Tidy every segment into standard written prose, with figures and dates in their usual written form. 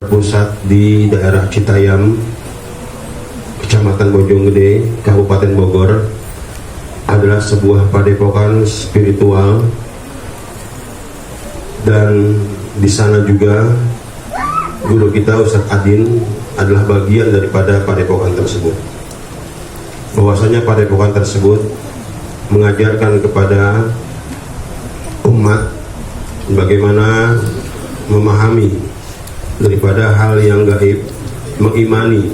Pusat di daerah Citayam, Kecamatan Bojonggede, Kabupaten Bogor, adalah sebuah padepokan spiritual, dan di sana juga guru kita Ustadz Adin adalah bagian daripada padepokan tersebut. Bahwasanya padepokan tersebut mengajarkan kepada umat bagaimana memahami daripada hal yang gaib, mengimani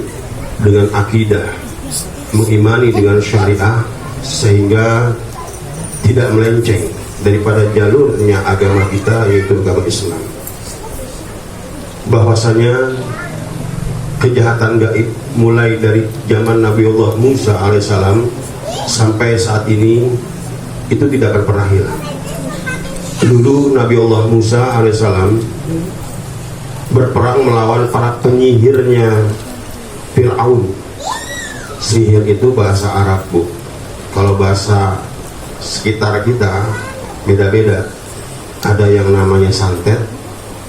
dengan akidah, mengimani dengan syariah, sehingga tidak melenceng daripada jalurnya agama kita, yaitu agama Islam. Bahwasanya kejahatan gaib mulai dari zaman Nabiullah Musa alaihissalam sampai saat ini itu tidak akan pernah hilang. Dulu Nabiullah Musa alaihissalam berperang melawan para penyihirnya Fir'aun. Sihir itu bahasa Arab, Bu. Kalau bahasa sekitar kita beda-beda. Ada yang namanya santet,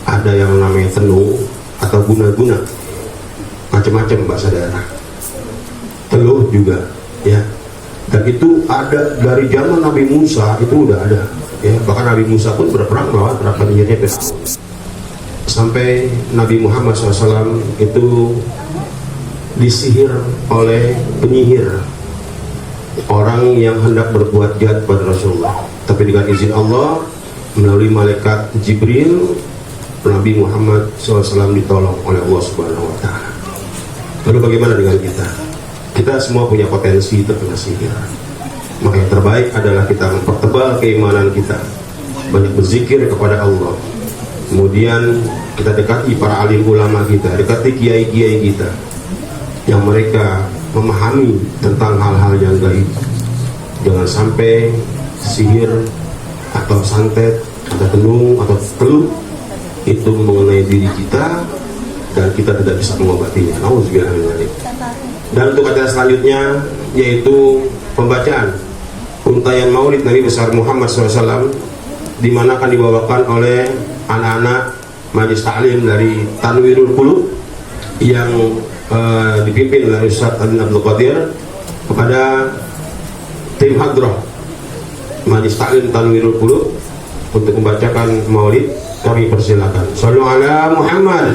ada yang namanya tenung atau guna-guna, macam-macam bahasa daerah. Teluh juga, ya. Dan itu ada dari zaman Nabi Musa, itu udah ada, ya. Bahkan Nabi Musa pun berperang melawan para penyihirnya Fir'aun. Sampai Nabi Muhammad SAW itu disihir oleh penyihir, orang yang hendak berbuat jahat pada Rasulullah. Tapi dengan izin Allah, melalui malaikat Jibril, Nabi Muhammad SAW ditolong oleh Allah Subhanahu Wa Taala. Lalu bagaimana dengan kita? Kita semua punya potensi terkena sihir. Maka yang terbaik adalah kita mempertebal keimanan kita, banyak berzikir kepada Allah. Kemudian kita dekati para alim ulama kita, dekati kiai-kiai kita yang mereka memahami tentang hal-hal yang gaib. Jangan sampai sihir atau santet atau tenung atau teluh itu mengenai diri kita dan kita tidak bisa mengobatinya. Dan untuk acara selanjutnya yaitu pembacaan untayan Maulid Nabi besar Muhammad SAW, di mana akan dibawakan oleh anak-anak Majelis Ta'lim dari Tanwirul Qulub yang dipimpin oleh Ustadz Adin Abdul Qadir. Kepada tim Hadrah Majelis Ta'lim Tanwirul Qulub untuk membacakan Maulid, kami persilakan. Shallu ala Muhammad.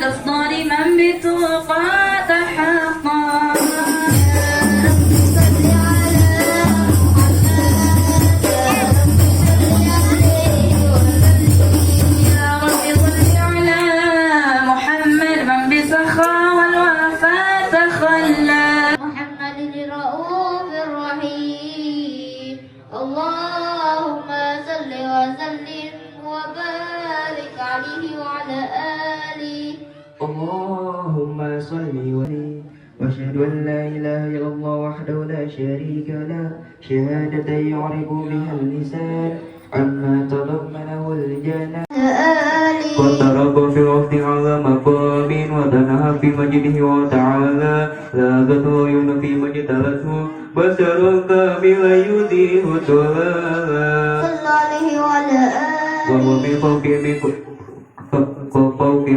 أفضل من بتقى وعلى آله. اللهم صل وسلم واشهد ان لا اله الا الله وحده لا شريك له شهادة يعرف بها اللسان عما تضمنه الجنان وترك في وقت على مقام وتنهى في مجده وتعالى لاغت عيون في مجتلته بشر كامل يديه تلالا صلى عليه وعلى آله. وهو من فوق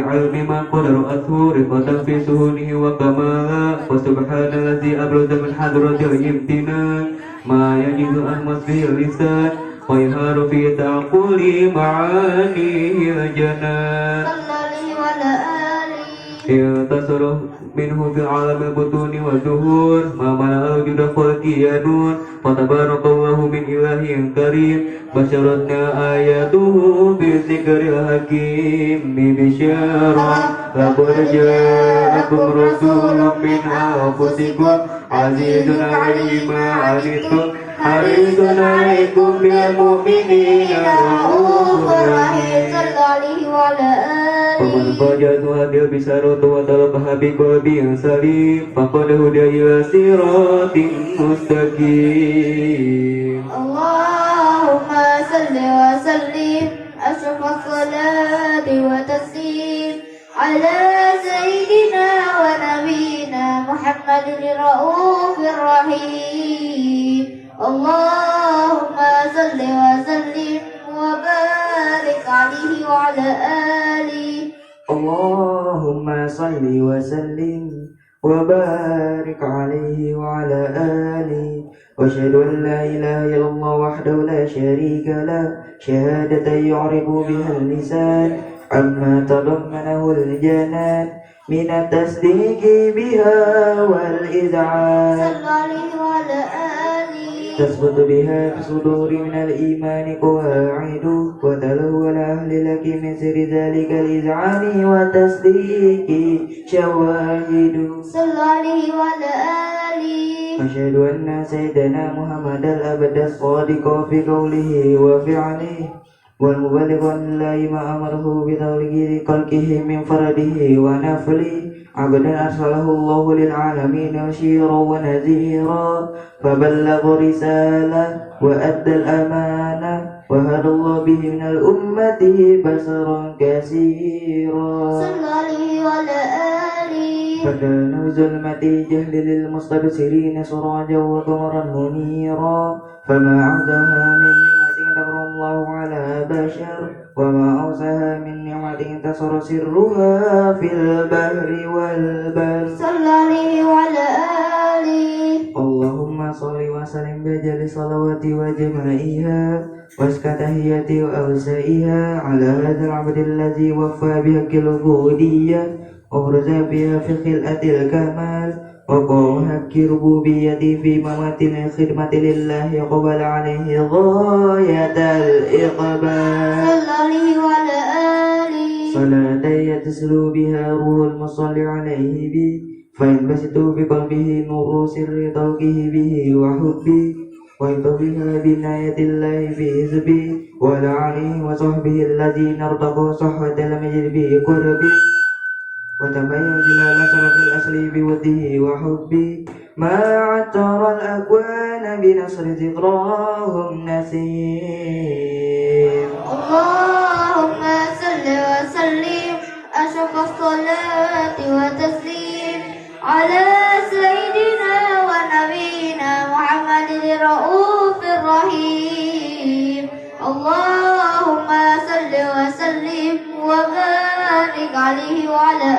علم ما قدرته رفة في سهوله وكمالا وسبحان الذي أبرز من حضرة الامتنان ما يجد عن وصفه اللسان ويهار في تعقل معانيه الجنان صلى عليه وعلى آله. انتصر منه في عالم البطون والظهور ما ملأ وجود خلقي نور فتبارك الله من إله كريم بشرتنا آياته بالذكر الحكيم بشارة لقد جاءكم رسول من أنفسكم عزيز عليه ما عنتم حريص عليكم بالمؤمنين رؤوف رحيم. صلى عليه وعلى آله. ومن فاجأت هذه البشارة وتلقها بقلب سليم فقد هدي إلى صراط مستقيم. اللهم صل وسلم أشرف الصلاة وتسليم على سيدنا ونبينا محمد الرؤوف الرحيم. اللهم صل وسلم وبارك عليه وعلى آله. اللهم صل وسلم وبارك عليه وعلى آله واشهد أن لا إله إلا الله وحده لا شريك له شهادة يعرف بها اللسان عما تضمنه الجنان من التصديق بها والإذعان صلى عليه وعلى آله. تثبت بها في الصدور من الإيمان قواعد وتلو الأهل لك من سر ذلك الإذعان وتصديق شواهد. صلى عليه وعلى آله. أشهد أن سيدنا محمد الأبد الصادق في قوله وفعله والمبلغ لله ما أمره بتبليغ خلقه من فرده ونفله عبدا أرسله الله للعالمين بشيرا ونذيرا فبلغ رسالة وأدى الأمانة وهدى الله به من الأمة بشرا كثيرا. صلى عليه وعلى آله. فكان بظلمة الجهل للمستبصرين سراجا وقمرا منيرا فما أعدها من نعمة تقر الله على بشر وما أوسها من نعمة انتصر سرها في البحر والبر. صلى عليه وعلى آله. اللهم صل وسلم بجل صلوات وجمائها واسك تحية وأوسائها على هذا العبد الذي وفى بحق العبودية وبرز بها في خلقة الكمال وقام حق ربوبيته في ممات الخدمة لله قبل عليه غاية الإقبال. صلى عليه وعلى آله. صلاة يتسلو بها روح المصلي عليه به فينبسط بقلبه نور سر طلقه به وحبه ويطبها بناية الله بحزبه وعلى عليه وصحبه الذين ارتقوا صحوة المجد بقربه وتبين جلال شرف الأصل بوده وحبه ما عطر الأكوان بنصر ذكراهم نسيم. اللهم صل وسلم أشرف الصلاة وتسليم على سيدنا ونبينا محمد الرؤوف الرحيم. اللهم صل وسلم وبارك عليه وعلى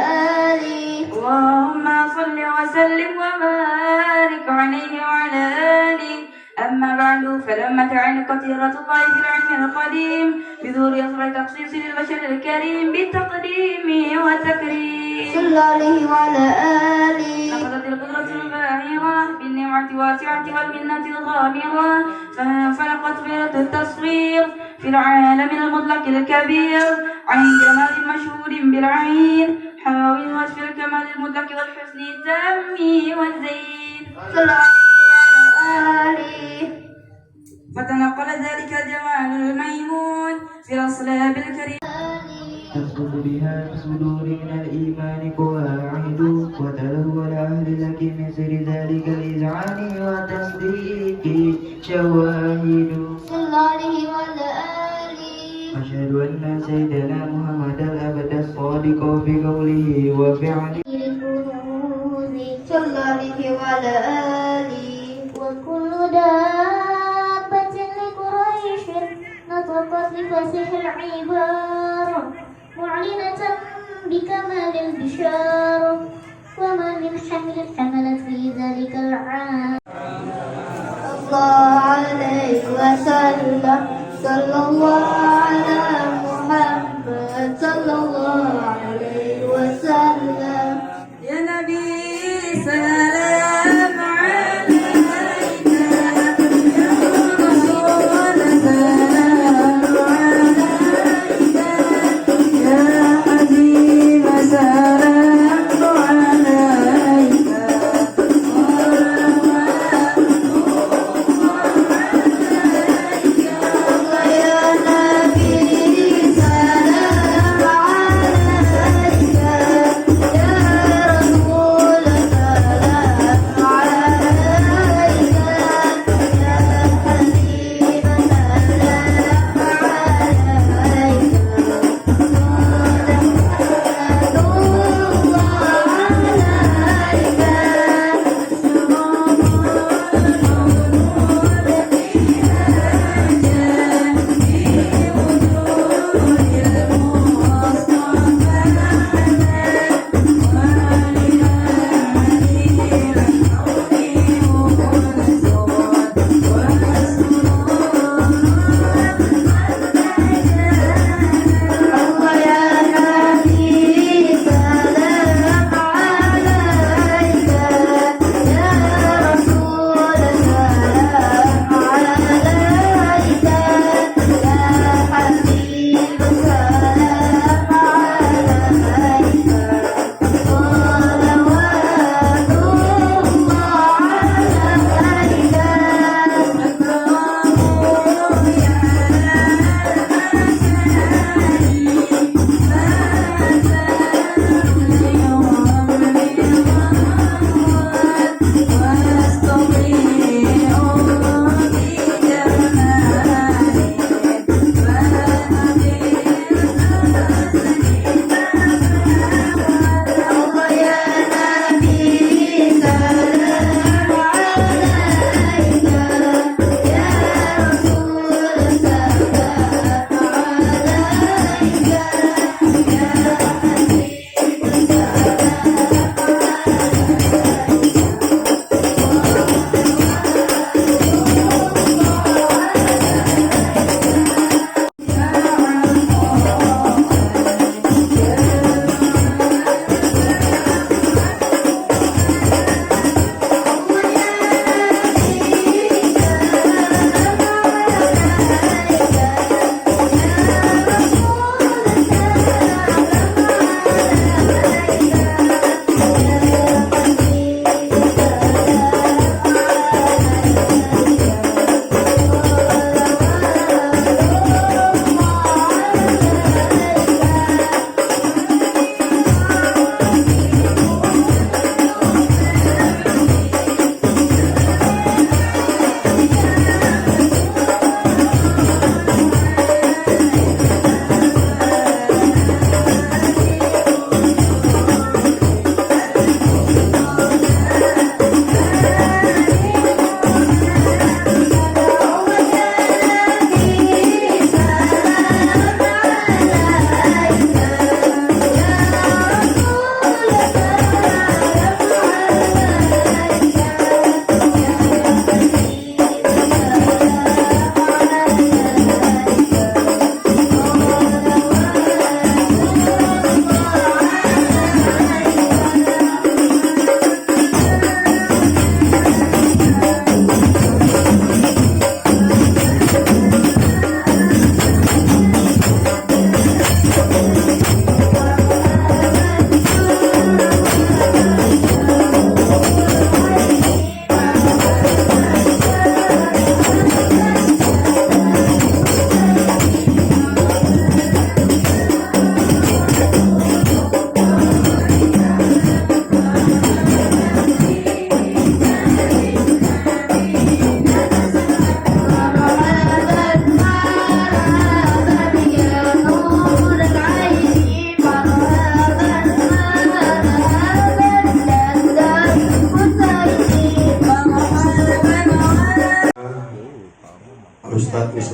آله. اللهم صل وسلم وبارك عليه وعلى آله. أما بعد فلما تعلقت إرادة الله في العلم القديم بظهور أسرع تخصيص للبشر الكريم بالتقديم والتكريم صلى عليه وعلى آله. نقضت القدرة الباهرة بالنعمة الواسعة والمنة الغامرة فانفلقت غيرة التصوير في العالم المطلق الكبير عن جمال مشهور بالعين حاول وصف الكمال المطلق والحسن التام والزين صلى عليه وعلى آله. فتنقل ذلك الجمال الميمون في الأصلاب الكريمة تثبت بها في الصدور من الإيمان قواعد وتله على أهل لك من سر ذلك الإذعان وتصديق شواهد صلى الله عليه وعلى آله أشهد أن سيدنا محمد الأبد الصادق في قوله وفعله الكنوز صلى الله عليه وعلى آله وكل دابة لقريش نطقت بفصيح العبارة معلنة بكمال البشارة وما من حمل حملت في ذلك العام الله عليه وسلم صلى الله على محمد صلى الله عليه وسلم يا نبي سلام عليك يا رسول سلام عليك يا حبيب سلام عليك يا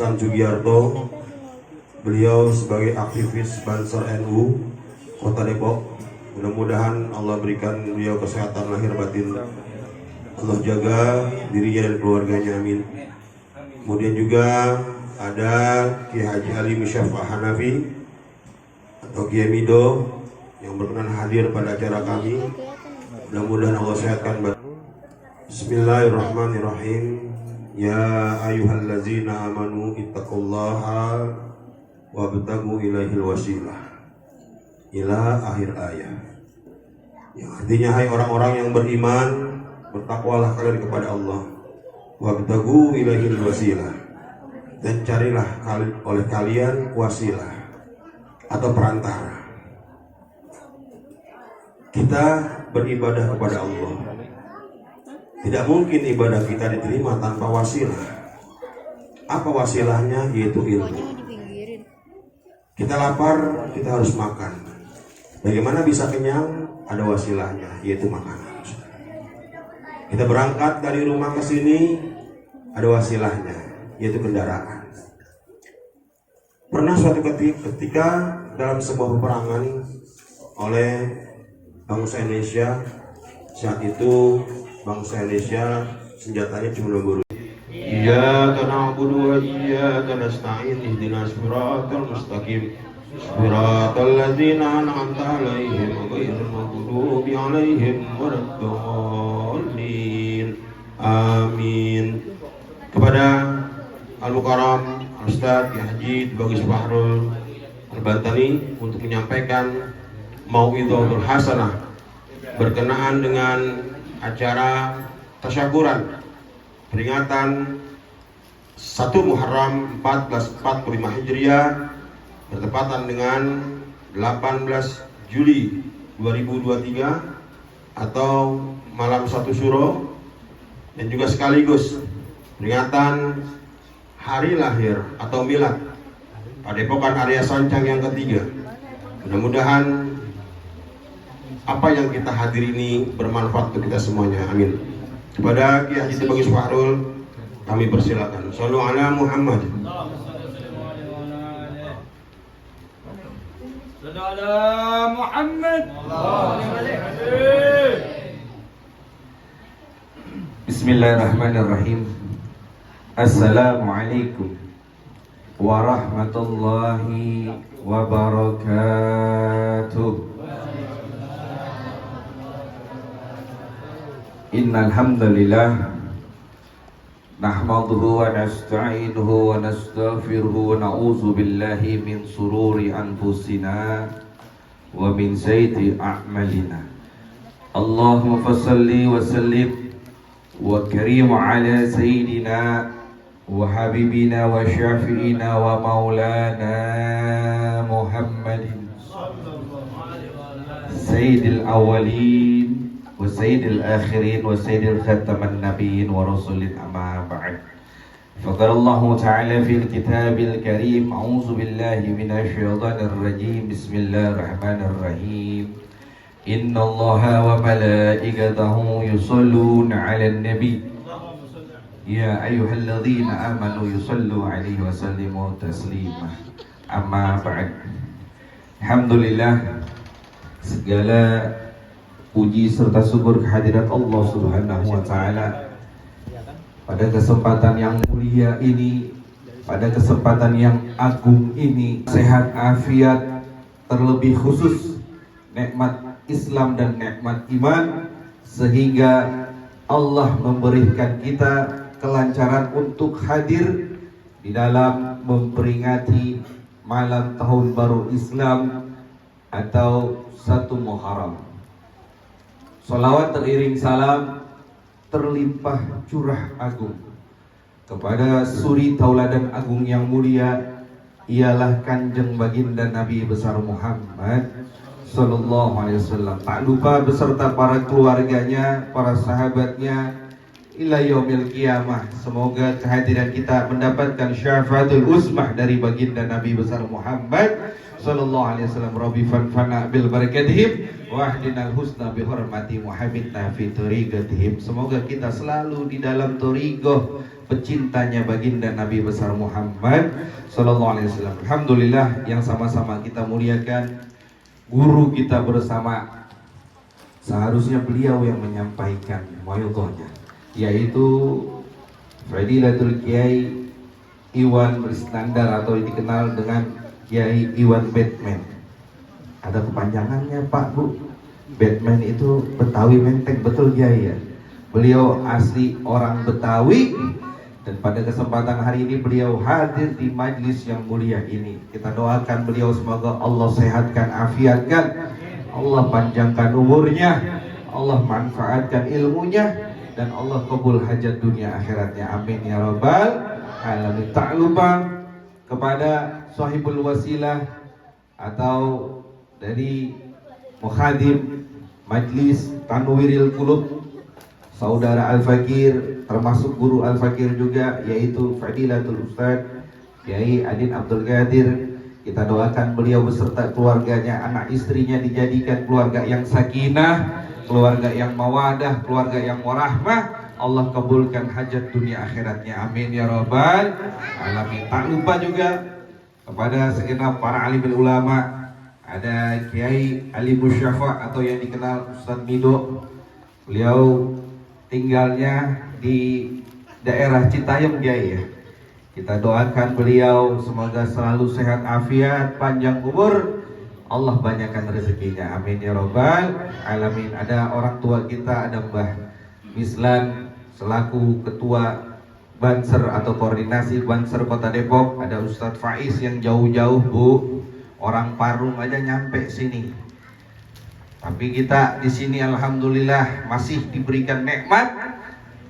Hasan Sugiarto. Beliau sebagai aktivis Banser NU Kota Depok. Mudah-mudahan Allah berikan beliau kesehatan lahir batin. Allah jaga dirinya dan keluarganya, amin. Kemudian juga ada Kiai Haji Ali Misyafa Hanafi atau Kiai Mido yang berkenan hadir pada acara kami. Mudah-mudahan Allah sehatkan batin. Bismillahirrahmanirrahim. Ya ayyuhallazina amanu ittaqullaha wabtagu ilaihil wasilah ila akhir ayat, yang artinya hai orang-orang yang beriman, bertakwalah kalian kepada Allah, wabtagu ilaihil wasilah, dan carilah oleh kalian wasilah atau perantara. Kita beribadah kepada Allah, tidak mungkin ibadah kita diterima tanpa wasilah. Apa wasilahnya? Yaitu ilmu. Kita lapar, kita harus makan. Bagaimana bisa kenyang? Ada wasilahnya, yaitu makanan. Kita berangkat dari rumah ke sini, ada wasilahnya, yaitu kendaraan. Pernah suatu ketika dalam sebuah peperangan oleh bangsa Indonesia, saat itu bangsa Indonesia senjatanya cuma dua. Iyyaka na'budu wa iyyaka nasta'in ihdinas siratal mustaqim siratal ladzina an'amta 'alaihim ghairil maghdubi 'alaihim waladdallin. Amin. Kepada Al-Mukarram Al-Ustaz Haji Bagis Bahrul Al-Bantani untuk menyampaikan mau'idhatul hasanah berkenaan dengan acara tasyakuran peringatan 1 Muharram 1445 Hijriah bertepatan dengan 18 Juli 2023 atau malam 1 Syuro, dan juga sekaligus peringatan hari lahir atau milad Padepokan Arya Sancang yang ketiga. Mudah-mudahan apa yang kita hadiri ini bermanfaat untuk kita semuanya, amin. Kepada Kiai Haji Bagis Bahrul kami persilakan. Shallu ala Muhammad. Shallu ala Muhammad. Bismillahirrahmanirrahim. Assalamualaikum warahmatullahi wabarakatuh. Innal hamdalillah nahmaduhu wa nasta'inuhu wa nastaghfiruhu wa na'udzu billahi min sururi anfusina wa min sayyiati a'malina. Allahumma fassalli wa sallim wa karim ala sayyidina wa habibina wa syafi'ina wa maulana Muhammadin sayyidil awwalin wa sayyidil akhirin wa sayyidil khataman nabiyyin wa rasulin amma ba'd. Faqala Allah Ta'ala fil kitabil karim, a'udzu billahi minasy syaithanir rajim. Bismillahirrahmanirrahim. Inna Allaha wa malaikatahu yusholluna 'alan nabi ya ayyuhalladzina amanu yusallu 'alaihi wa sallimu taslima. Amma ba'd. Alhamdulillah, segala puji serta syukur kehadirat Allah Subhanahu wa Ta'ala pada kesempatan yang mulia ini, pada kesempatan yang agung ini, sehat afiat, terlebih khusus nikmat Islam dan nikmat iman, sehingga Allah memberikan kita kelancaran untuk hadir di dalam memperingati malam tahun baru Islam atau 1 Muharram. Salawat teriring salam terlimpah curah agung kepada suri tauladan agung yang mulia, ialah Kanjeng Baginda Nabi besar Muhammad Sallallahu Alaihi Wasallam. Tak lupa beserta para keluarganya, para sahabatnya, ila yaumil qiyamah. Semoga kehadiran kita mendapatkan syafaatul uzmah dari Baginda Nabi besar Muhammad Sallallahu Alaihi Wasallam. Rabbi fanfana bil barakatihim wahdinal husna bihormati Muhammadna fi tariqatihim. Semoga kita selalu di dalam thariqah pecintanya baginda Nabi besar Muhammad sallallahu alaihi wasallam. Alhamdulillah yang sama-sama kita muliakan guru kita bersama. Seharusnya beliau yang menyampaikan mauyudhahnya, yaitu Fadilatul Kiai Iwan Iskandar atau dikenal dengan Kiai Iwan Batman. Ada kepanjangannya Pak Bu. Batman itu Betawi Menteng, betul Kiai ya? Beliau asli orang Betawi dan pada kesempatan hari ini beliau hadir di majlis yang mulia ini. Kita doakan beliau semoga Allah sehatkan, afiatkan, Allah panjangkan umurnya, Allah manfaatkan ilmunya, dan Allah kabul hajat dunia akhiratnya. Amin ya rabbal alamin. Tak lupa kepada sahibul wasilah atau dari mukhadim majlis Tanwiril Qulub, saudara Al-Fakir, termasuk guru Al-Fakir juga, yaitu Fadilatul Ustaz Kiai Adin Abdul Qadir. Kita doakan beliau beserta keluarganya, anak istrinya dijadikan keluarga yang sakinah, keluarga yang mawadah, keluarga yang warahmah. Allah kabulkan hajat dunia akhiratnya. Amin ya rabbal alamin. Tak lupa juga kepada segenap para alim ulama. Ada Kiai Ali Musyafa atau yang dikenal Ustaz Mido. Beliau tinggalnya di daerah Citayam Kiai ya. Kita doakan beliau semoga selalu sehat afiat, panjang umur, Allah banyakkan rezekinya. Amin ya rabbal alamin. Ada orang tua kita, ada Mbah Mislan selaku ketua Banser atau koordinasi Banser Kota Depok. Ada Ustadz Faiz yang jauh-jauh Bu, orang Parung aja nyampe sini. Tapi kita di sini alhamdulillah masih diberikan nikmat.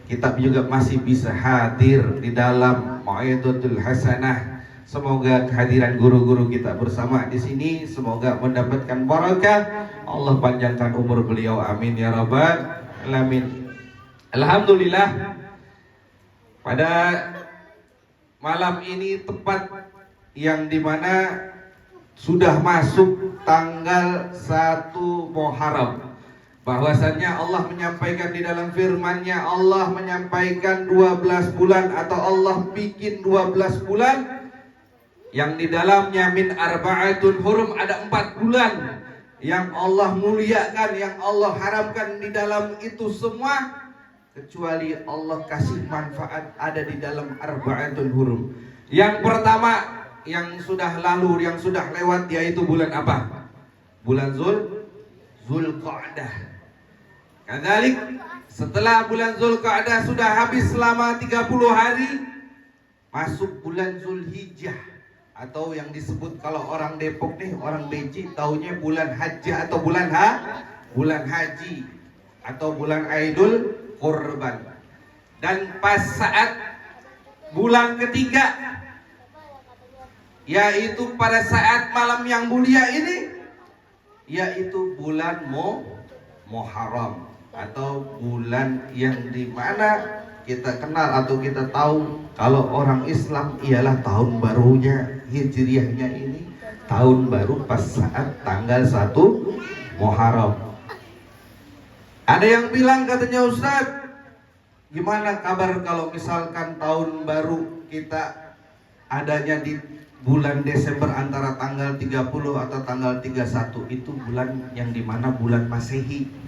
Kita juga masih bisa hadir di dalam Mau'izatul Hasanah. Semoga kehadiran guru-guru kita bersama di sini semoga mendapatkan barakah. Allah panjangkan umur beliau. Amin ya rabbal alamin. Alhamdulillah pada malam ini tepat yang dimana sudah masuk tanggal 1 Muharram. Bahwasannya Allah menyampaikan di dalam firman-Nya, Allah menyampaikan 12 bulan atau Allah bikin 12 bulan yang di dalamnya min arba'atun hurum, ada 4 bulan yang Allah muliakan, yang Allah haramkan di dalam itu semua, kecuali Allah kasih manfaat ada di dalam arba'atun hurum. Yang pertama yang sudah lalu, yang sudah lewat, yaitu bulan apa? Bulan Zulqa'dah. Kadzalik setelah bulan Zulqa'dah sudah habis selama 30 hari, masuk bulan Zulhijjah atau yang disebut kalau orang Depok nih, orang Beji taunya bulan haji atau bulan haji atau bulan Aidul Qurban. Dan pas saat bulan ketiga, yaitu pada saat malam yang mulia ini, yaitu bulan Muharram atau bulan yang dimana kita kenal atau kita tahu kalau orang Islam ialah tahun barunya, hijriahnya ini tahun baru pas saat tanggal 1 Muharram. Ada yang bilang katanya, Ustaz, gimana kabar kalau misalkan tahun baru kita adanya di bulan Desember antara tanggal 30 atau tanggal 31, itu bulan yang dimana bulan Masehi.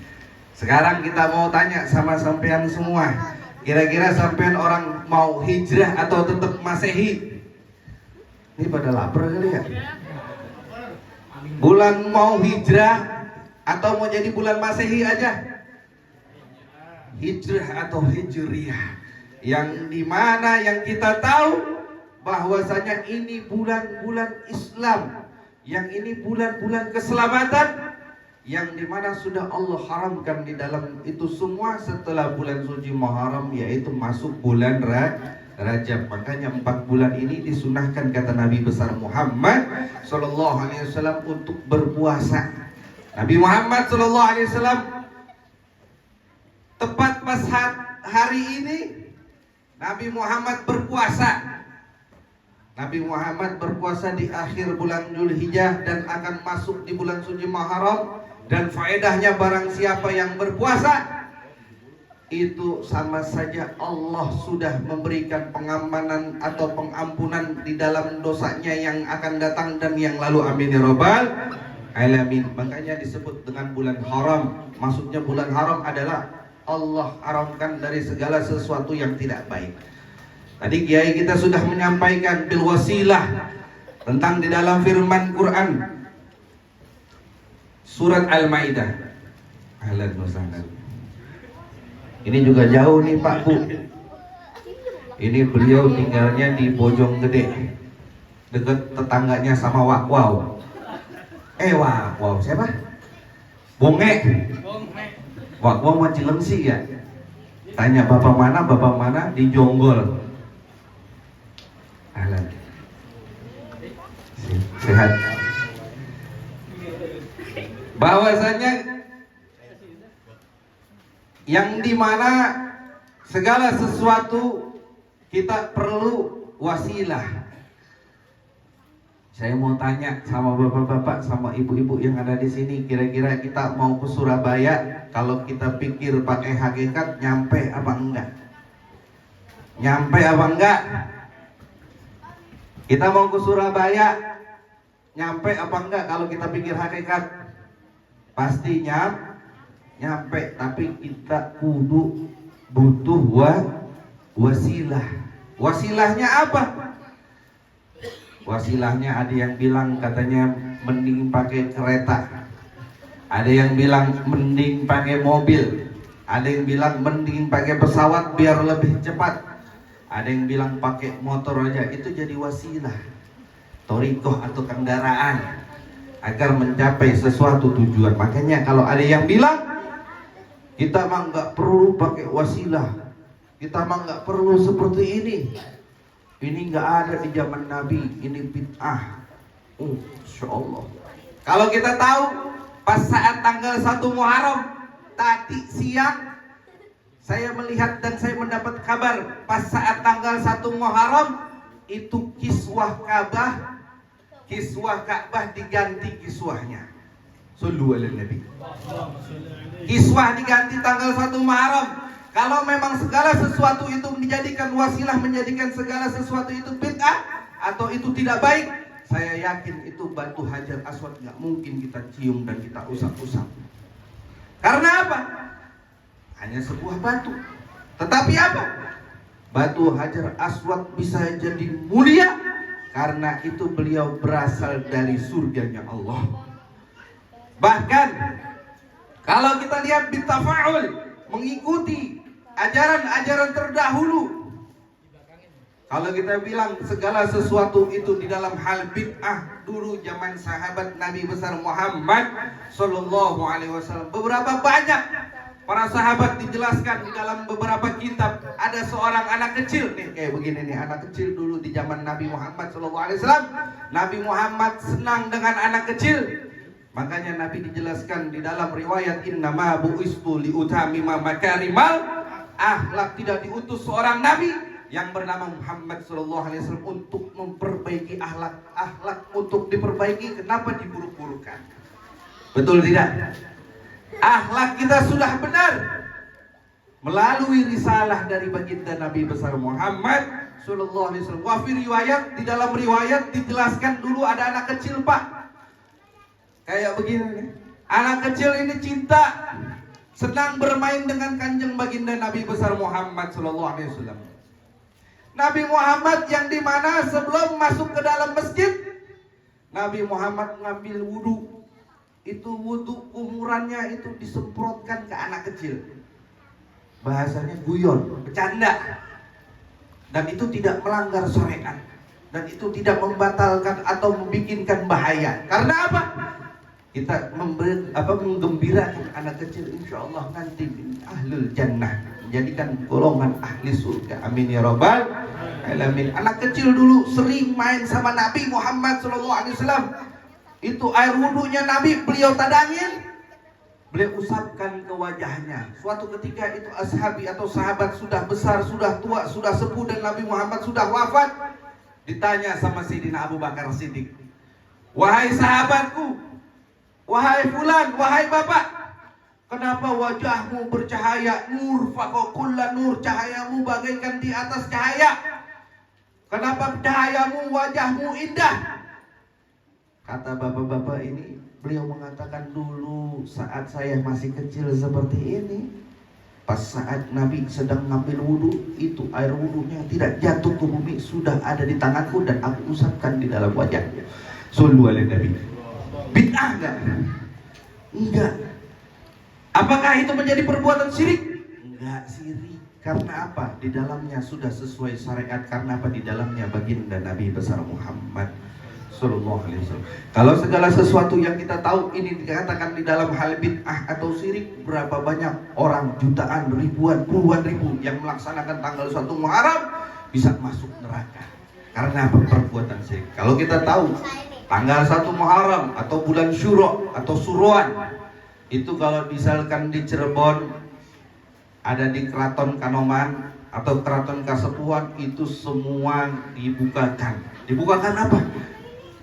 Sekarang kita mau tanya sama sampean semua, kira-kira sampean orang mau hijrah atau tetap Masehi? Ini pada lapar kali ya? Bulan mau hijrah atau mau jadi bulan Masehi aja? Hijrah atau hijriyah, yang dimana yang kita tahu bahwasanya ini bulan-bulan Islam, yang ini bulan-bulan keselamatan, yang dimana sudah Allah haramkan di dalam itu semua setelah bulan suci Muharram, yaitu masuk bulan Rajab. Makanya 4 bulan ini disunahkan kata Nabi besar Muhammad sallallahu alaihi wasallam untuk berpuasa. Nabi Muhammad sallallahu alaihi wasallam tepat pas hari ini Nabi Muhammad berpuasa. Nabi Muhammad berpuasa di akhir bulan Zulhijjah dan akan masuk di bulan suci Muharram. Dan faedahnya barang siapa yang berpuasa, itu sama saja Allah sudah memberikan pengamanan atau pengampunan di dalam dosanya yang akan datang dan yang lalu. Amin ya rabbal alamin. Makanya disebut dengan bulan haram. Maksudnya bulan haram adalah Allah haramkan dari segala sesuatu yang tidak baik. Tadi kiai kita sudah menyampaikan bil wasilah tentang di dalam firman Quran surat Al-Maidah. Ahlan wa sahlan. Ini juga jauh nih Pak Bu. Ini beliau tinggalnya di Bojonggede, dekat tetangganya sama Wakwau. Wakwau siapa? Bonge. Wakwau mau Cilengsi ya. Tanya bapak mana di Jonggol. Ahlan. Sehat. Bahwasanya yang dimana segala sesuatu kita perlu wasilah. Saya mau tanya sama bapak-bapak, sama ibu-ibu yang ada di sini, kira-kira kita mau ke Surabaya, kalau kita pikir pakai hakikat, nyampe apa enggak? Nyampe apa enggak? Kita mau ke Surabaya, nyampe apa enggak kalau kita pikir hakikat? Pasti nyampe, tapi kita kudu butuh wasilah. Wasilahnya apa? Wasilahnya ada yang bilang katanya mending pakai kereta, ada yang bilang mending pakai mobil, ada yang bilang mending pakai pesawat biar lebih cepat, ada yang bilang pakai motor aja. Itu jadi wasilah, thoriqah atau kendaraan agar mencapai sesuatu tujuan. Makanya kalau ada yang bilang kita mah nggak perlu pakai wasilah, kita mah nggak perlu seperti ini nggak ada di zaman Nabi, ini bid'ah. Insya Allah. Kalau kita tahu pas saat tanggal 1 Muharram tadi siang saya melihat dan saya mendapat kabar pas saat tanggal 1 Muharram itu kiswah Ka'bah diganti kiswahnya. Sallu ala Nabi. Kiswah diganti tanggal 1 Muharram. Kalau memang segala sesuatu itu dijadikan wasilah, menjadikan segala sesuatu itu bid'ah atau itu tidak baik, saya yakin itu batu Hajar Aswad nggak mungkin kita cium dan kita usap-usap. Karena apa? Hanya sebuah batu. Tetapi apa? Batu Hajar Aswad bisa jadi mulia karena itu beliau berasal dari surganya Allah. Bahkan kalau kita lihat bitafa'ul, mengikuti ajaran-ajaran terdahulu, kalau kita bilang segala sesuatu itu di dalam hal bid'ah, dulu zaman sahabat Nabi besar Muhammad Sallallahu Alaihi Wasallam, beberapa banyak para sahabat dijelaskan di dalam beberapa kitab. Ada seorang anak kecil nih kayak begini nih, anak kecil dulu di zaman Nabi Muhammad Sallallahu Alaihi Wasallam. Nabi Muhammad senang dengan anak kecil. Makanya Nabi dijelaskan di dalam riwayat, innama bu'istu liutamima makarimal akhlak. Tidak diutus seorang nabi yang bernama Muhammad sallallahu alaihi wasallam untuk memperbaiki akhlak untuk diperbaiki. Kenapa diburuk-burukkan? Betul tidak? Akhlak kita sudah benar melalui risalah dari baginda Nabi besar Muhammad sallallahu alaihi wasallam. Wa fi riwayat, di dalam riwayat dijelaskan dulu ada anak kecil Pak, kayak begini nih. Anak kecil ini cinta, senang bermain dengan kanjeng baginda Nabi besar Muhammad sallallahu alaihi wasallam. Nabi Muhammad yang dimana sebelum masuk ke dalam masjid, Nabi Muhammad ngambil wudu. Itu wudu umurannya itu disemprotkan ke anak kecil. Bahasanya guyon, bercanda. Dan itu tidak melanggar syariat. Dan itu tidak membatalkan atau membikinkan bahaya. Karena apa? Kita menggembirakan anak kecil, insya Allah nanti ahlul jannah, menjadikan golongan ahli surga. Amin ya rabbal alamin. Anak kecil dulu sering main sama Nabi Muhammad SAW. Itu air wudunya Nabi beliau tadangin, beliau usapkan ke wajahnya. Suatu ketika itu ashabi atau sahabat sudah besar, sudah tua, sudah sepuh, dan Nabi Muhammad sudah wafat. Ditanya sama Sayyidina Abu Bakar Siddiq, wahai sahabatku, wahai fulan, wahai bapak, Kenapa wajahmu bercahaya? Nur fakokulla nur, cahayamu bagaikan di atas cahaya. Kenapa cahayamu, wajahmu indah? Kata bapak-bapak ini, beliau mengatakan dulu saat saya masih kecil seperti ini, pas saat Nabi sedang ngambil wudhu, itu air wudhunya tidak jatuh ke bumi, sudah ada di tanganku dan aku usapkan di dalam wajahnya. Sallu ala Nabi. Bid'ah enggak? Enggak. Apakah itu menjadi perbuatan syirik? Enggak syirik. Karena apa? Di dalamnya sudah sesuai syariat. Karena apa? Di dalamnya baginda Nabi besar Muhammad Sallallahu Alaihi Wasallam. Kalau segala sesuatu yang kita tahu ini dikatakan di dalam hal bid'ah atau syirik, berapa banyak orang, jutaan, ribuan, puluhan ribu yang melaksanakan tanggal 1 Muharram bisa masuk neraka. Karena apa? Perbuatan syirik. Kalau kita tahu tanggal 1 Muharram atau bulan Syuro atau Suruan, itu kalau misalkan di Cirebon, ada di Keraton Kanoman atau Keraton Kasepuhan, itu semua dibukakan. Dibukakan apa?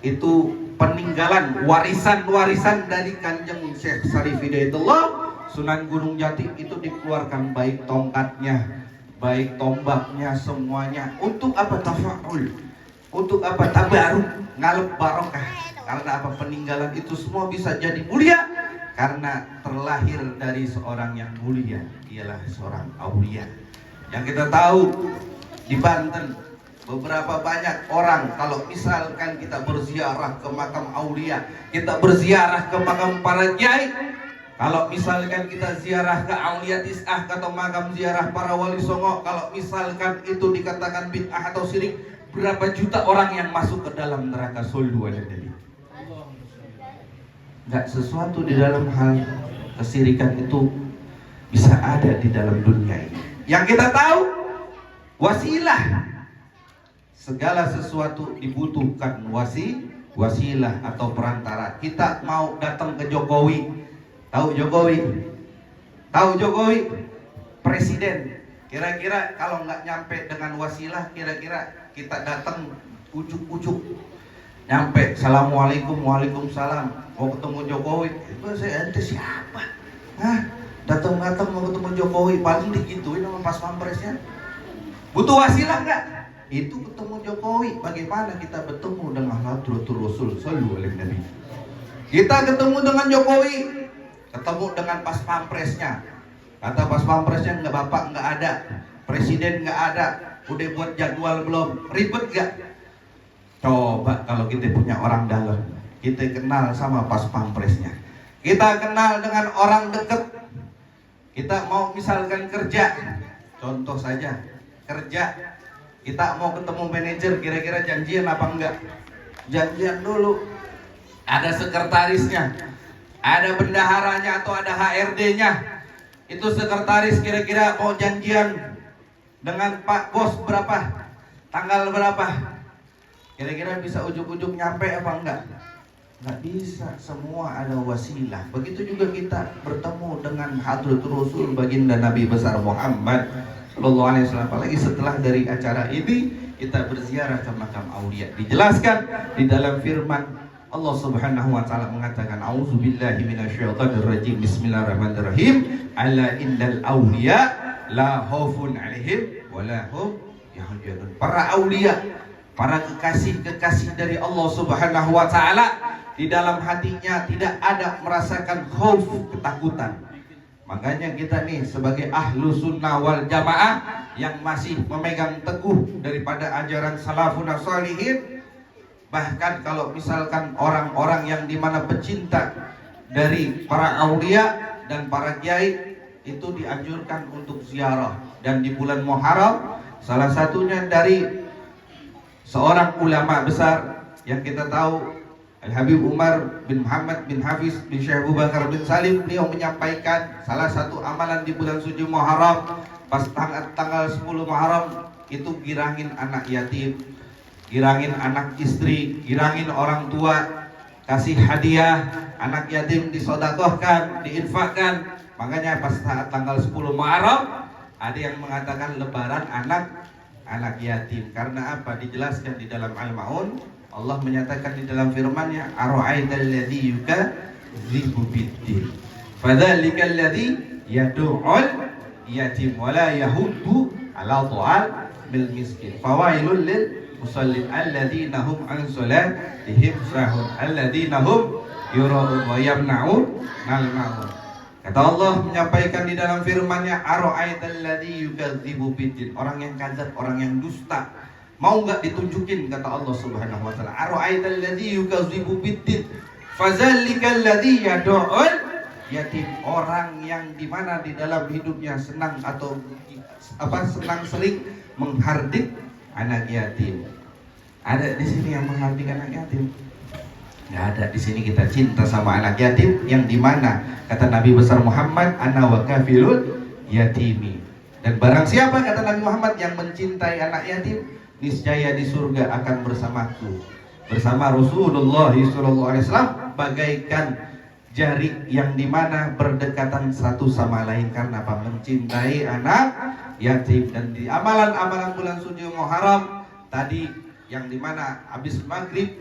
Itu peninggalan, warisan-warisan dari Kanjeng Syekh Syarif Hidayatullah Sunan Gunung Jati, itu dikeluarkan baik tongkatnya, baik tombaknya, semuanya. Untuk apa? Tafa'ul. Untuk apa? Tabaruk, ngalep barokah. Karena apa? Peninggalan itu semua bisa jadi mulia karena terlahir dari seorang yang mulia, ialah seorang aulia. Yang kita tahu di Banten, beberapa banyak orang kalau misalkan kita berziarah ke makam aulia, kita berziarah ke makam para kiai, kalau misalkan kita ziarah ke aulia tis'ah atau makam ziarah para wali songo, kalau misalkan itu dikatakan bid'ah atau syirik, berapa juta orang yang masuk ke dalam neraka. Sallu ala Nabi. Enggak sesuatu di dalam hal kesirikan itu bisa ada di dalam dunia ini. Yang kita tahu, wasilah. Segala sesuatu dibutuhkan wasilah atau perantara. Kita mau datang ke Jokowi. Tahu Jokowi? Tahu Jokowi? Presiden. Kira-kira kalau nggak nyampe dengan wasilah, kira-kira kita datang ujuk-ujuk. Nyampe, assalamualaikum, waalaikumsalam, mau ketemu Jokowi. Itu saya, ente siapa? Hah? Datang-datang mau ketemu Jokowi, paling digituin sama pas pampresnya. Butuh wasilah nggak? Itu ketemu Jokowi. Bagaimana kita bertemu dengan Hadratul Rasul Sallallahu Alaihi Nabi? Kita ketemu dengan Jokowi, ketemu dengan pas pampresnya. Kata pas pampresnya, nggak bapak nggak ada, presiden nggak ada, udah buat jadwal belum? Ribet nggak? Coba kalau kita punya orang dalam, kita kenal sama pas pampresnya, kita kenal dengan orang dekat, kita mau misalkan kerja, contoh saja kerja, kita mau ketemu manajer, kira-kira janjian apa enggak? Janjian dulu. Ada sekretarisnya, ada bendaharanya atau ada HRD-nya. Itu sekretaris kira-kira mau janjian dengan Pak Bos berapa? Tanggal berapa? Kira-kira bisa ujuk-ujuk nyampe apa enggak? Enggak bisa, semua ada wasilah. Begitu juga kita bertemu dengan Hadratul Rasul baginda Nabi besar Muhammad Sallallahu Alaihi Wasallam. Apalagi setelah dari acara ini kita berziarah ke makam aulia. Dijelaskan di dalam firman Allah Subhanahu wa taala mengatakan, auzubillahi minasyaitonir rajim, bismillahirrahmanirrahim, ala innal auliya la khaufun alaihim wa la hum yahzanun. Para aulia, para kekasih-kekasih dari Allah Subhanahu wa taala, di dalam hatinya tidak ada merasakan khauf, ketakutan. Makanya kita nih sebagai ahlu sunnah wal jamaah yang masih memegang teguh daripada ajaran salafun shalihin, bahkan kalau misalkan orang-orang yang dimana pecinta dari para aulia dan para kiai, itu dianjurkan untuk ziarah. Dan di bulan Muharram, salah satunya dari seorang ulama besar yang kita tahu, Al-Habib Umar bin Muhammad bin Hafiz bin Syekh Abu Bakar bin Salim, beliau menyampaikan salah satu amalan di bulan suci Muharram, pas tanggal 10 Muharram, itu girangin anak yatim, girangin anak istri, girangin orang tua, kasih hadiah, anak yatim disodakohkan, diinfakkan. Makanya pas saat tanggal 10 Muharram ada yang mengatakan lebaran anak yatim. Karena apa? Dijelaskan di dalam Al-Maun, Allah menyatakan di dalam firman-Nya, ara'aital ladzi yukadzibu biddin Fadzalikal ladzi yad'ul yatim wa la yahuddu ala ta'amil miskin. Fawailul lil musallin alladzina hum an salatihim sahun alladzina hum yura'un wa yamna'un al-ma'un. Kata Allah menyampaikan di dalam firman-Nya, ara'aital ladzi yukadzibu biddin, orang yang kadzab, orang yang dusta. Mau enggak ditunjukin, kata Allah Subhanahu wa taala, ara'aital ladzi yukadzibu biddin fadzalikal ladzi yad'ul yatim, orang yang dimana di dalam hidupnya senang atau senang sering menghardik anak yatim. Ada di sini yang menghardik anak yatim? Nggak ada. Di sini kita cinta sama anak yatim, yang dimana kata Nabi besar Muhammad, ana wa kafilul yatimi. Dan barang siapa, kata Nabi Muhammad, yang mencintai anak yatim, niscaya di surga akan bersamaku, bersama Rasulullah SAW, bagaikan jari yang dimana berdekatan satu sama lain. Karena apa? Mencintai anak yatim. Dan di amalan-amalan bulan suci Muharram tadi, yang dimana habis maghrib,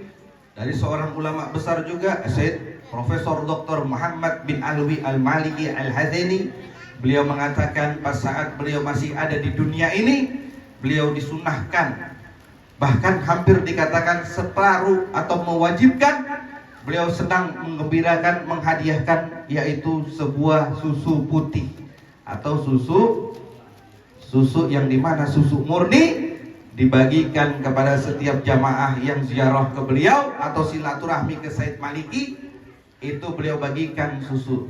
dari seorang ulama besar juga, Syekh Profesor Dr. Muhammad bin Alwi Al-Maliki Al-Hazeni, beliau mengatakan pas saat beliau masih ada di dunia ini, beliau disunahkan, bahkan hampir dikatakan separuh atau mewajibkan, beliau sedang menggembirakan, menghadiahkan, yaitu sebuah susu putih atau susu yang dimana susu murni, dibagikan kepada setiap jamaah yang ziarah ke beliau atau silaturahmi ke Said Maliki. Itu beliau bagikan susu.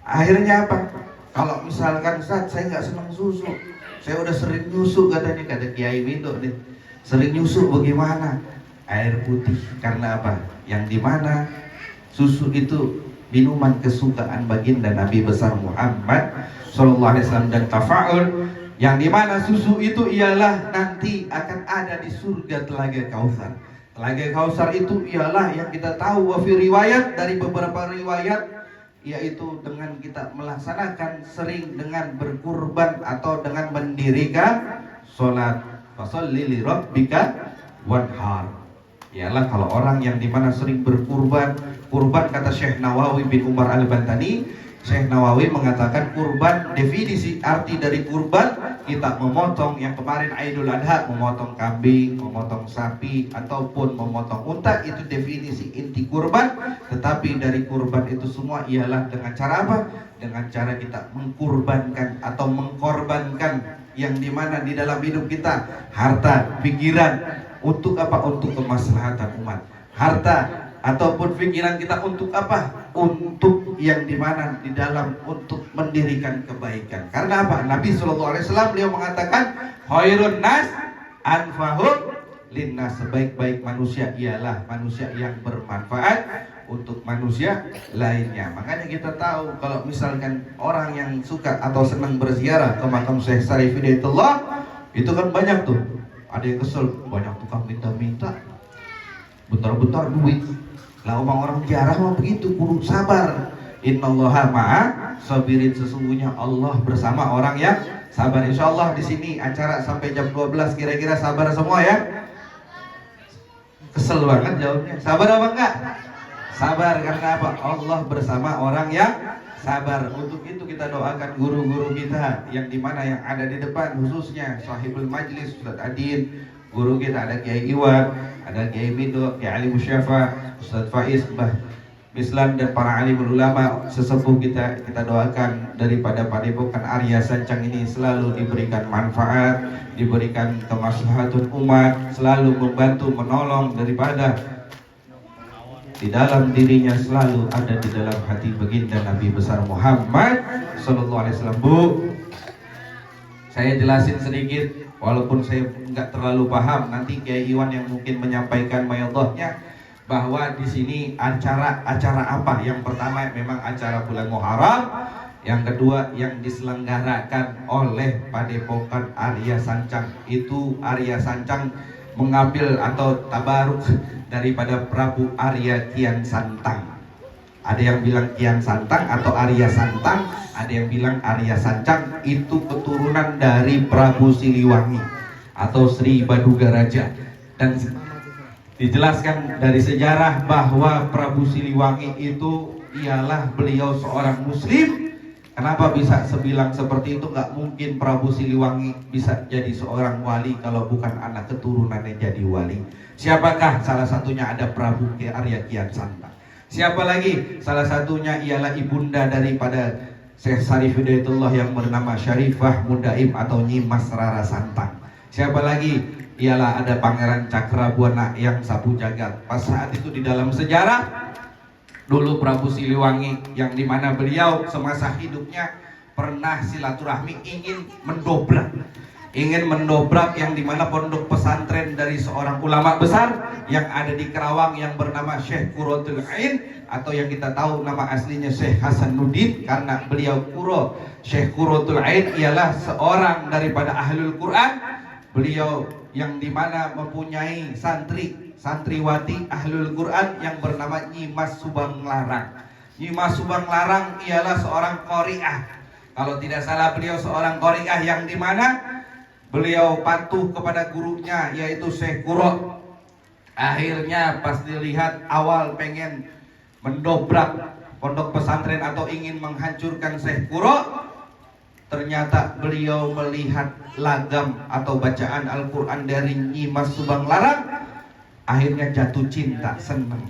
Akhirnya apa? Kalau misalkan, Ustaz, saya nggak senang susu, saya udah sering nyusu, katanya, kata Kiai Mindo nih, sering nyusu bagaimana? Air putih. Karena apa? Yang dimana susu itu minuman kesukaan baginda Nabi besar Muhammad SAW. Dan tafa'ul, yang dimana susu itu ialah nanti akan ada di surga Telaga Kautsar. Telaga Kautsar itu ialah yang kita tahu, wafi riwayat, dari beberapa riwayat, yaitu dengan kita melaksanakan sering dengan berkurban atau dengan mendirikan sholat, fasholli li rabbika wanhar. Ialah kalau orang yang dimana sering berkurban, kurban, kata Syekh Nawawi bin Umar Al-Bantani, Syekh Nawawi mengatakan kurban, definisi arti dari kurban, kita memotong, yang kemarin Idul Adha, memotong kambing, memotong sapi, ataupun memotong unta, itu definisi inti kurban. Tetapi dari kurban itu semua ialah dengan cara apa? Dengan cara kita mengkurbankan atau mengkorbankan yang dimana di dalam hidup kita, harta, pikiran, untuk apa? Untuk kemaslahatan umat. Harta ataupun pikiran kita untuk apa? Untuk yang dimana di dalam untuk mendirikan kebaikan. Karena apa? Nabi SAW beliau mengatakan, khairun nas anfahum linnas, sebaik-baik manusia ialah manusia yang bermanfaat untuk manusia lainnya. Makanya kita tahu kalau misalkan orang yang suka atau senang berziarah ke makam Syekh Syarif Hidayatullah, itu kan banyak tuh. Ada yang kesel, banyak tukang minta-minta, bentar-bentar duit. Lah orang ziarah mah begitu, kudu sabar. Innallaha ma'a sabirin, sesungguhnya Allah bersama orang yang sabar. Insyaallah di sini acara sampai jam 12 kira-kira sabar semua ya. Kesel banget jawabnya. Sabar apa enggak? Sabar. Karena apa? Allah bersama orang yang sabar. Untuk itu kita doakan guru-guru kita yang dimana yang ada di depan, khususnya sahibul majlis Ustaz Adin, guru kita ada Kiai Iwan, ada Kiai Mindo, Kiai Ali Musyafa, Ustaz Faiz, Mbah Mislan, dan para alim ulama sesepuh kita doakan daripada padepokan Arya Sancang ini selalu diberikan manfaat, diberikan kemaslahatan umat, selalu membantu menolong, daripada di dalam dirinya selalu ada di dalam hati baginda Nabi besar Muhammad SAW. Bu, saya jelasin sedikit, walaupun saya nggak terlalu paham, nanti Kiai Iwan yang mungkin menyampaikan mayadahnya, bahwa di sini acara apa. Yang pertama memang acara bulan Muharram, yang kedua yang diselenggarakan oleh Padepokan Arya Sancang. Itu Arya Sancang mengambil atau tabaruk daripada Prabu Arya Kian Santang. Ada yang bilang Kian Santang atau Arya Santang, ada yang bilang Arya Sancang. Itu keturunan dari Prabu Siliwangi atau Sri Baduga Raja. Dan dijelaskan dari sejarah bahwa Prabu Siliwangi itu ialah beliau seorang muslim. Kenapa bisa sebilang seperti itu? Gak mungkin Prabu Siliwangi bisa jadi seorang wali kalau bukan anak keturunannya jadi wali. Siapakah? Salah satunya ada Prabu Arya Kian Santang. Siapa lagi? Salah satunya ialah ibunda daripada Syekh Syarif Hidayatullah yang bernama Syarifah Mundaim atau Nyimas Rara Santang. Siapa lagi? Ialah ada Pangeran Cakrabuana yang sapu jagat. Pas saat itu di dalam sejarah, dulu Prabu Siliwangi yang dimana beliau semasa hidupnya pernah silaturahmi ingin mendobrak yang dimana pondok pesantren dari seorang ulama besar yang ada di Kerawang yang bernama Syekh Qurratul Ain, atau yang kita tahu nama aslinya Syekh Hasanuddin, karena beliau Qurra. Syekh Qurratul Ain ialah seorang daripada ahlul Quran. Beliau yang dimana mempunyai santriwati ahlul Quran yang bernama Nyimas Subang Larang. Nyimas Subang Larang ialah seorang qari'ah. Kalau tidak salah beliau seorang qari'ah yang dimana beliau patuh kepada gurunya yaitu Syekh Qurra. Akhirnya pas dilihat awal pengen mendobrak pondok pesantren atau ingin menghancurkan Syekh Qurra, ternyata beliau melihat lagam atau bacaan Al-Quran dari Nyimas Subang Larang. Akhirnya jatuh cinta, senang.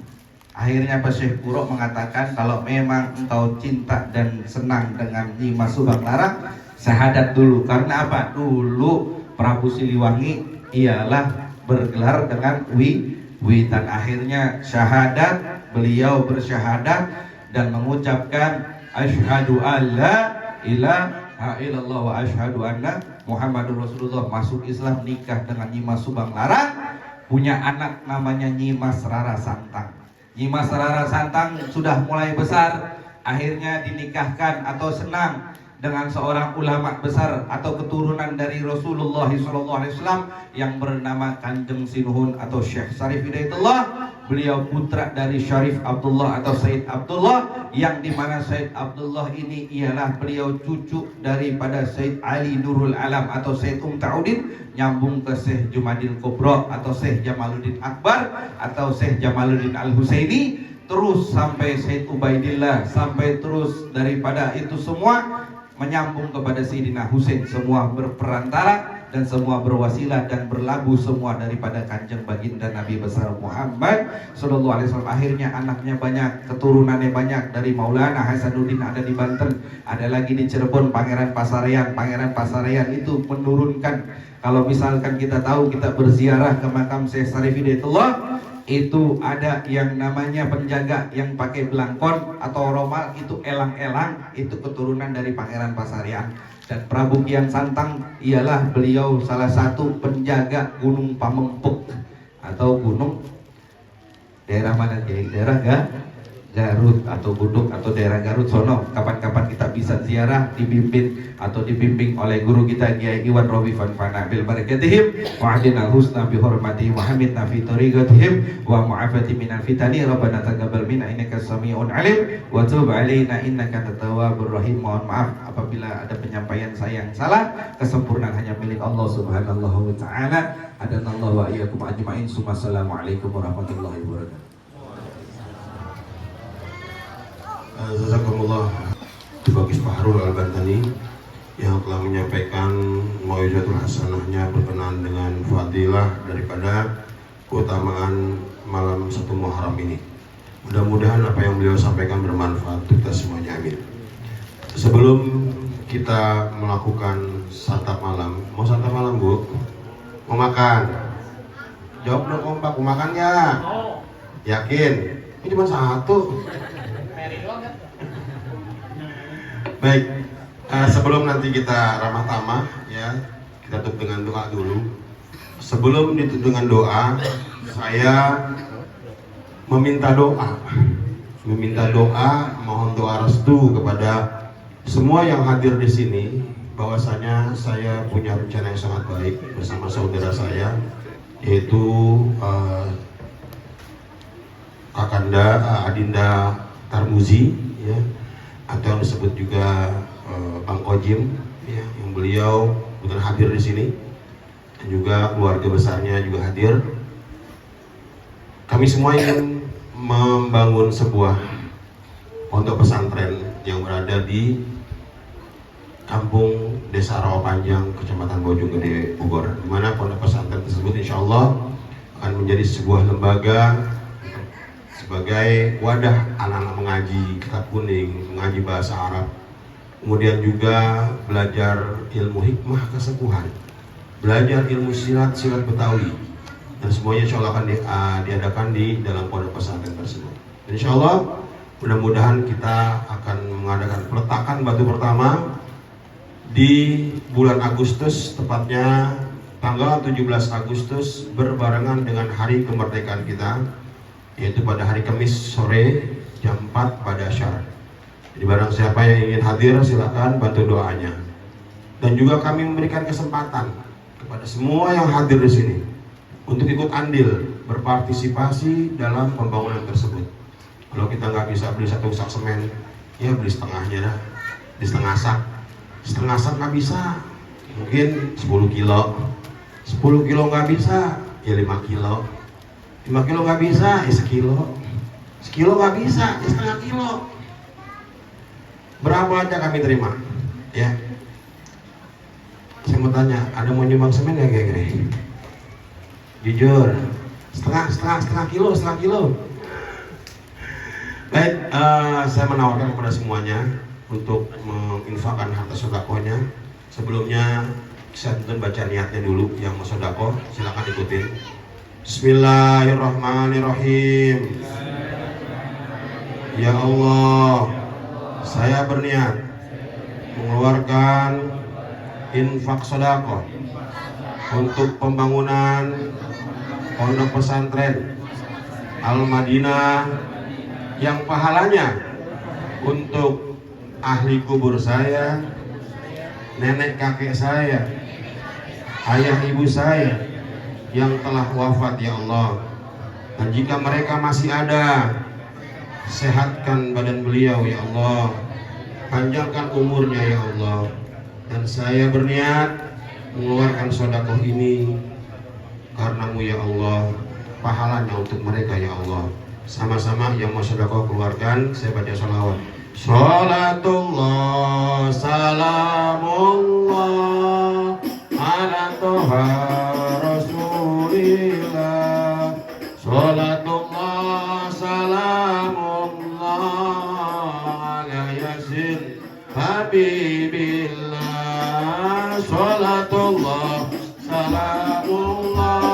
Akhirnya Pak Syekh Qurra mengatakan, kalau memang engkau cinta dan senang dengan Nyimas Subang Larang, syahadat dulu. Karena apa? Dulu Prabu Siliwangi ialah bergelar dengan wiwitan. Akhirnya syahadat, beliau bersyahadat dan mengucapkan asyhadu alla ilaha illallah wa asyhadu anna Muhammadur Rasulullah, masuk Islam, nikah dengan Nyimas Subang Larang, punya anak namanya Nyimas Rara Santang. Nyimas Rara Santang sudah mulai besar, akhirnya dinikahkan atau senang dengan seorang ulama besar atau keturunan dari Rasulullah SAW yang bernama Kanjeng Sinuhun atau Syekh Syarif Hidayatullah. Beliau putra dari Syarif Abdullah atau Said Abdullah, yang dimana Said Abdullah ini ialah beliau cucu daripada Said Ali Nurul Alam atau Said Ta'udin, nyambung ke Syekh Jumadil Kubra atau Syekh Jamaluddin Akbar atau Syekh Jamaluddin Al-Husaini, terus sampai Said Ubaidillah, sampai terus daripada itu semua menyambung kepada Sayyidina Husain. Semua berperantara dan semua berwasilah dan berlabuh semua daripada kanjeng baginda Nabi besar Muhammad sallallahu alaihi wasallam. Akhirnya anaknya banyak, keturunannya banyak. Dari Maulana Hasanuddin ada di Banten, ada lagi di Cirebon Pangeran Pasarian. Pangeran Pasarian itu menurunkan, kalau misalkan kita tahu kita berziarah ke makam Syekh Syarif Hidayatullah, itu ada yang namanya penjaga yang pakai belangkon atau romal, itu elang-elang, itu keturunan dari Pangeran Pasarian. Dan Prabu Kian Santang ialah beliau salah satu penjaga Gunung Pamengpuk atau gunung daerah mana, daerah Garut atau Guduk atau daerah Garut sono. Kapan-kapan kita bisa ziarah, dibimbing atau dibimbing oleh guru kita Kiai Iwan Robi Fanfana bil barakatihim wa adina husna bi hormatihim wa hamidna fi tariqatihim wa mu'afati minal fitani. Rabbana taqabbal minna innaka samiun alim wa tub alaina innaka tawwabur rahim. Mohon maaf apabila ada penyampaian saya yang salah, kesempurnaan hanya milik Allah Subhanahu wa taala. Adanallahu wa iyyakum ajmain. Assalamualaikum warahmatullahi wabarakatuh. Jazakumullah Baqis Pak Harun Al-Bantani yang telah menyampaikan mau'izatul hasanahnya berkenaan dengan fadilah daripada keutamaan malam 1 Muharram ini. Mudah-mudahan apa yang beliau sampaikan bermanfaat untuk kita semuanya, amin. Sebelum kita melakukan santap malam, mau santap malam Bu? Mau makan? Jawab dong kompak, mau makan nggak? Yakin? Ini cuma satu. Baik, sebelum nanti kita ramah tamah ya, kita tutup dengan doa dulu. Sebelum ditutup dengan doa, saya meminta doa, mohon doa restu kepada semua yang hadir di sini, bahwasanya saya punya rencana yang sangat baik bersama saudara saya, yaitu Kakanda Adinda Tarmuzi ya, atau yang disebut juga Bang Kojim ya, yang beliau bukan hadir di sini, dan juga keluarga besarnya juga hadir. Kami semua ingin membangun sebuah pondok pesantren yang berada di Kampung Desa Rawapanjang, Kecamatan Bojonggede, Bogor, di mana pondok pesantren tersebut insya Allah akan menjadi sebuah lembaga sebagai wadah anak-anak mengaji kitab kuning, mengaji bahasa Arab, kemudian juga belajar ilmu hikmah kesepuhan, belajar ilmu silat Betawi, dan semuanya insya Allah akan diadakan di dalam pondok pesantren tersebut. Dan insya Allah mudah-mudahan kita akan mengadakan peletakan batu pertama di bulan Agustus, tepatnya tanggal 17 Agustus berbarengan dengan hari kemerdekaan kita, yaitu pada hari Kamis sore jam 4 pada asyar. Jadi barang siapa yang ingin hadir silakan bantu doanya. Dan juga kami memberikan kesempatan kepada semua yang hadir di sini untuk ikut andil berpartisipasi dalam pembangunan tersebut. Kalau kita nggak bisa beli satu sak semen, ya beli setengahnya dah, di setengah sak nggak bisa, mungkin 10 kilo 10 kilo nggak bisa, ya 5 kilo 5 kilo nggak bisa, ya sekilo nggak bisa, ya setengah kilo. Berapa aja kami terima, ya. Saya mau tanya, ada mau nyumbang semen ya kayak gini? Jujur, setengah kilo. Baik, saya menawarkan kepada semuanya untuk menginfakkan harta sedekahnya. Sebelumnya saya tuntut baca niatnya dulu yang mau sedekah, silakan ikutin. Bismillahirrahmanirrahim. Ya Allah, saya berniat mengeluarkan infak sedekah untuk pembangunan pondok pesantren Al-Madinah yang pahalanya untuk ahli kubur saya, nenek kakek saya, ayah ibu saya yang telah wafat ya Allah. Dan jika mereka masih ada, sehatkan badan beliau ya Allah, panjangkan umurnya ya Allah. Dan saya berniat mengeluarkan sedekah ini karenamu ya Allah, pahalanya untuk mereka ya Allah. Sama-sama yang mau sedekah keluarkan, saya baca sholawat. Sholatullah salamullah ala toha rasulillah. Sholatullah salamullah ala yasin habibillah. Sholatullah salamullah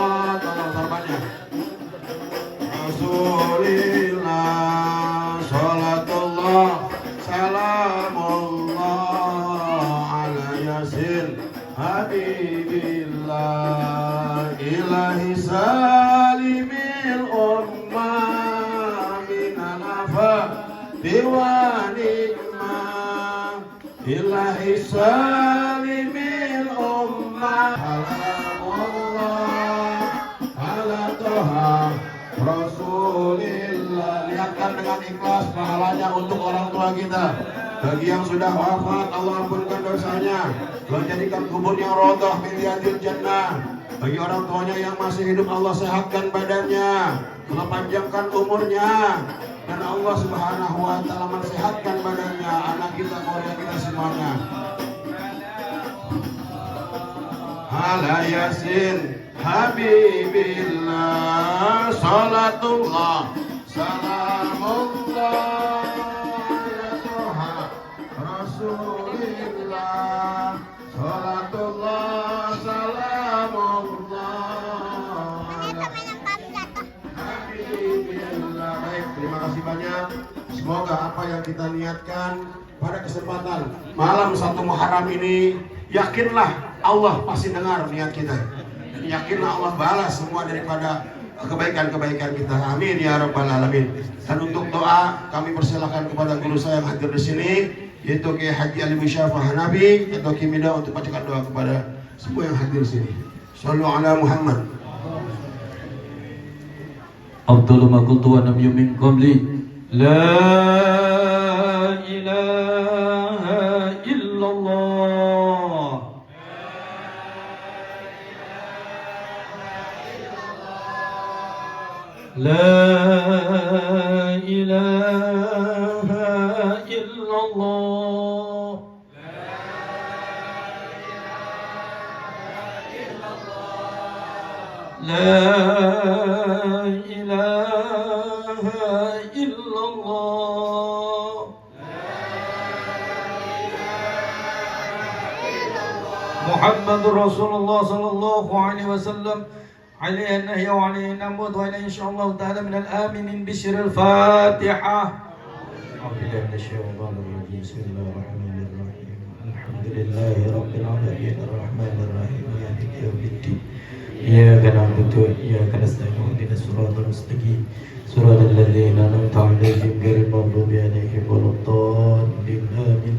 Rasulillah. Sholatullah salamullah ala yasin habibillah. Ilahi salimil ummah minal afati wa nikmah. Ilahi salimil ummah salamullah ala toha Rasulillah. Lihatkan dengan ikhlas pahalanya untuk orang tua kita. Bagi yang sudah wafat, Allah ampunkan dosanya, Allah jadikan kuburnya rodoh min riyadil jannah. Bagi orang tuanya yang masih hidup, Allah sehatkan badannya, Allah panjangkan umurnya, dan Allah subhanahu wa ta'ala mensehatkan badannya, anak kita, keluarga kita semuanya. Ala yasin habibillah. Salatullah salamullah ala toha rasulillah. Salatullah salamullah ala habibillah. Baik, terima kasih banyak. Semoga apa yang kita niatkan pada kesempatan malam 1 Muharram ini, yakinlah Allah pasti dengar niat kita. Yakinlah Allah balas semua daripada kebaikan-kebaikan kita. Amin ya rabbal alamin. Dan untuk doa kami persilakan kepada guru saya yang hadir di sini, yaitu Kiai Haji Ali Musyafah Hanabi atau Kimida, untuk bacakan doa kepada semua yang hadir di sini. Shallu ala Muhammad. Afdalu ma qultu wa nabiyyu min qabli la ilaha illallah. La ilaha illallah. La ilaha illallah. Muhammadur Rasulullah sallallahu alaihi wasallam. عليه النهي وعليه النموذج وإلى إن شاء الله تعالى من الآمنين بشر الفاتحة. أعوذ بالله من الشيطان الرجيم. بسم الله الرحمن الرحيم. الحمد لله رب العالمين الرحمن الرحيم مالك يوم الدين. إياك نعبد وإياك نستعين اهدنا الصراط المستقيم صراط الذين أنعمت عليهم غير المغضوب عليهم ولا الضالين آمين.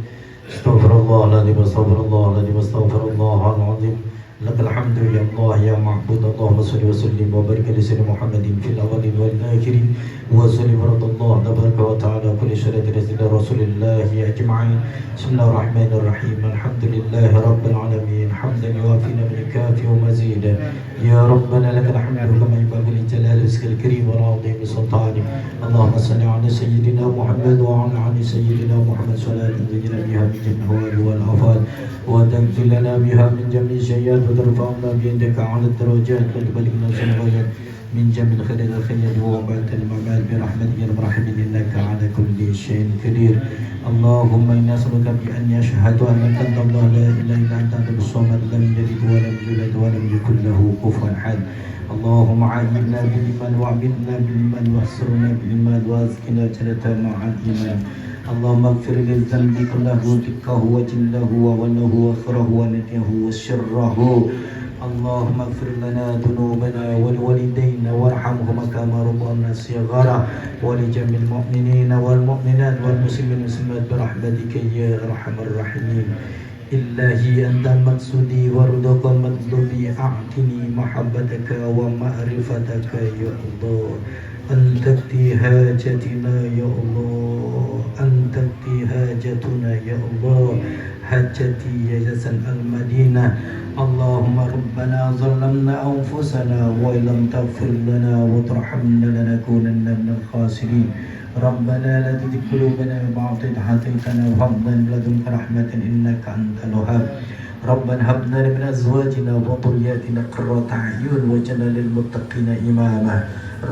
استغفر الله العظيم استغفر الله العظيم استغفر الله العظيم. لك الحمد يا الله يا معبود. اللهم صل وسلم وبارك على سيدنا محمد في الاولين والاخرين وسلم ورد الله تبارك وتعالى كل شرط رسول رسول الله اجمعين. بسم الله الرحمن الرحيم. الحمد لله رب العالمين حمدا يوافينا بالكافي ومزيدا. يا ربنا لك الحمد كما ينبغي لجلال وجهك الكريم والعظيم سلطانه. اللهم صل على سيدنا محمد وعلى ال سيدنا محمد صلاه تنجينا بها من جميع الهوال والافات وتنزل لنا بها من جميع الشيئات وترفعنا بيدك على الدرجات وتبلغنا الغايات من جميع الخير الخير وبعد المعمال برحمتك يا الراحمين انك على كل شيء قدير. اللهم انا نسالك بان يشهد انك انت الله لا اله الا انت الصمد لم يلد ولم يولد ولم يكن له كفوا احد. اللهم عاملنا بالايمان وعاملنا بالايمان واحصرنا بالايمان واسقنا جنة مع الايمان. اللهم اغفر للذنب كله دقه وجله ووله واخره ونته وشره. اللهم اغفر لنا ذنوبنا ولوالدينا وارحمهما كما ربونا صغارا ولجميع المؤمنين والمؤمنات والمسلمين والمسلمات برحمتك يا ارحم الراحمين. إلهي أنت مقصودي ورضاك مطلوبي أعطني محبتك ومعرفتك يا الله. أن تقضي حاجتنا يا الله. أن تقضي حاجتنا يا الله. حاجتي يا جسد المدينة. اللهم ربنا ظلمنا أنفسنا وإن لم تغفر لنا وترحمنا لنكونن من الخاسرين. ربنا لا تزغ قلوبنا بعد إذ هديتنا وهب لنا من لدنك رحمة إنك أنت الوهاب. ربنا هب لنا من أزواجنا وذرياتنا قرة أعين واجعلنا للمتقين إماما.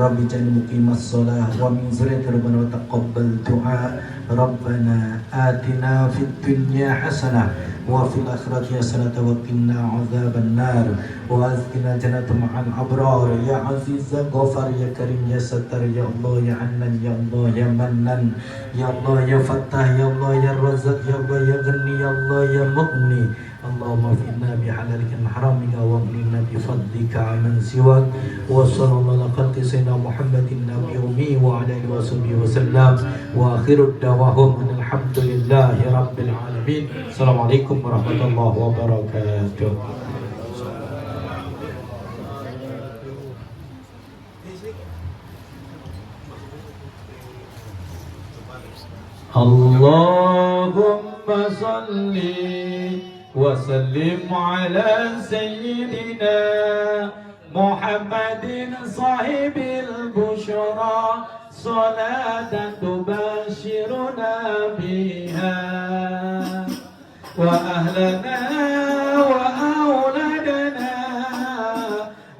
رب اجعلني مقيم الصلاة ومن ذريتي ربنا وتقبل دعاء. ربنا آتنا في الدنيا حسنة وفي الآخرة حسنة وقنا عذاب النار وأسقنا جنة مع الأبرار. يا عزيز يا غفار يا كريم يا ستار يا الله يا حنان يا الله يا منان يا الله يا فتاح يا الله يا رزاق يا الله يا غني يا الله يا مغني. اللهم اغفرنا بحلالك من حرامك واغننا بفضلك عمن سواك. وصلى الله على خلق سيدنا محمد النبي الأمي وعلى آله وصحبه وسلم وآخر دعواهم أن الحمد لله رب العالمين. السلام عليكم ورحمة الله وبركاته. اللهم صل وسلم على سيدنا محمد صاحب البشرى صلاة تبشرنا بها وأهلنا وأولادنا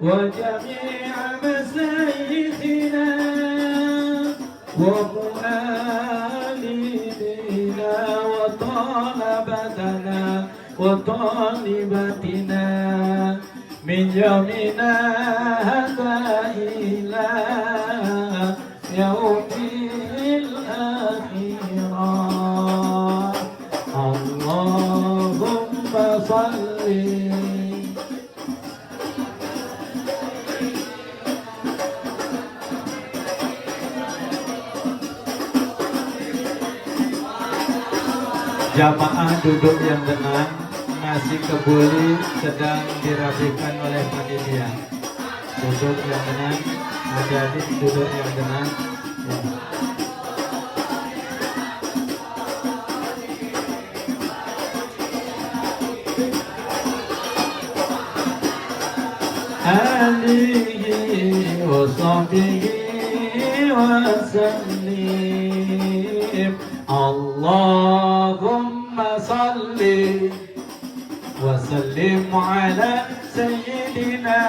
وجميع مشايخنا ومعلمينا وطلبتنا وطالباتنا من يومنا هذا إلى يوم الآخرة. اللهم صل Jamaah duduk yang tenang, nasi kebuli sedang dirapikan oleh panitia. Duduk yang tenang, menjadi duduk yang tenang. Alihi wa sahbihi wa sallim. Allah Allahumma salli wa sallim ala sayyidina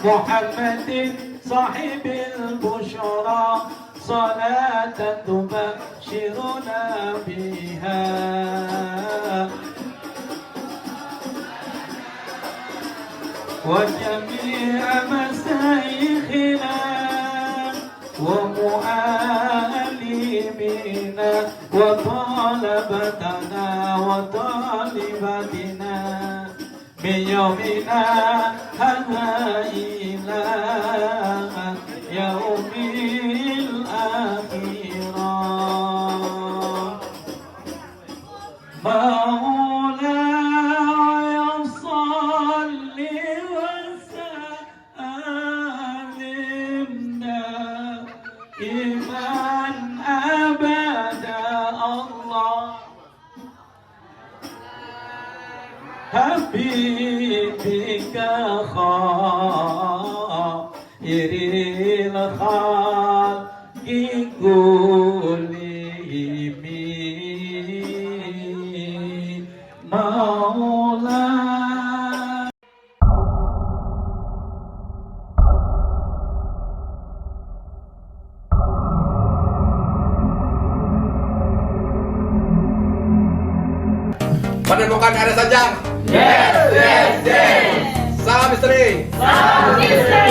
Muhammadin sahibil bushra salatan tubashiruna biha wa jami'a masayikhina ومعلمنا وطلبتنا وطالباتنا من يومنا هذا إلى يوم الآخرة مولاي صل وسلم إيمان أبدا الله حبيبك خير الخلق كلهم مولاي. Menemukan ada saja? Yes, yes, yes. Salam istri. Salam istri.